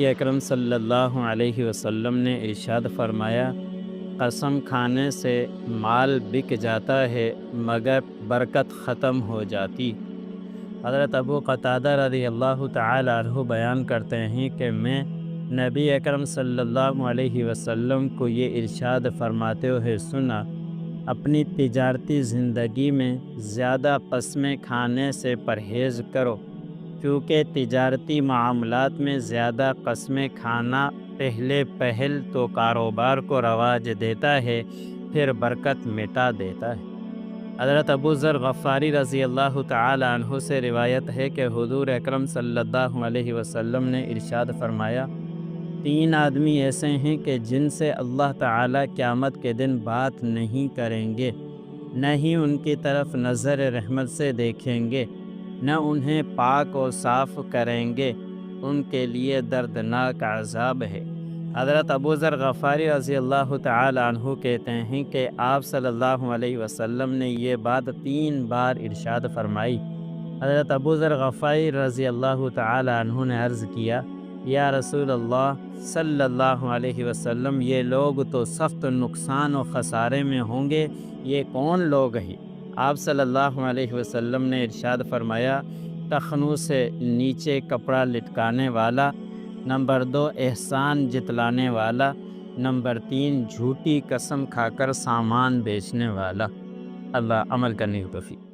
اکرم صلی اللہ علیہ وسلم نے ارشاد فرمایا، قسم کھانے سے مال بک جاتا ہے مگر برکت ختم ہو جاتی۔ حضرت ابو قتادہ رضی اللہ تعالی عنہ بیان کرتے ہیں کہ میں نبی اکرم صلی اللہ علیہ وسلم کو یہ ارشاد فرماتے ہوئے سنا، اپنی تجارتی زندگی میں زیادہ قسمیں کھانے سے پرہیز کرو، کیونکہ تجارتی معاملات میں زیادہ قسمیں کھانا پہل تو کاروبار کو رواج دیتا ہے، پھر برکت مٹا دیتا ہے۔ حضرت ابو ذر غفاری رضی اللہ تعالی عنہ سے روایت ہے کہ حضور اکرم صلی اللہ علیہ وسلم نے ارشاد فرمایا، 3 آدمی ایسے ہیں کہ جن سے اللہ تعالی قیامت کے دن بات نہیں کریں گے، نہ ہی ان کی طرف نظر رحمت سے دیکھیں گے، نہ انہیں پاک و صاف کریں گے، ان کے لیے دردناک عذاب ہے۔ حضرت ابو ذر غفاری رضی اللہ تعالی عنہ کہتے ہیں کہ آپ صلی اللہ علیہ وسلم نے یہ بات 3 بار ارشاد فرمائی۔ حضرت ابو ذر غفاری رضی اللہ تعالی عنہ نے عرض کیا، یا رسول اللہ صلی اللہ علیہ وسلم، یہ لوگ تو سخت نقصان و خسارے میں ہوں گے، یہ کون لوگ ہیں؟ آپ صلی اللہ علیہ وسلم نے ارشاد فرمایا، ٹخنوں سے نیچے کپڑا لٹکانے والا، نمبر 2 احسان جتلانے والا، نمبر 3 جھوٹی قسم کھا کر سامان بیچنے والا۔ اللہ عمل کرنے کی توفیق۔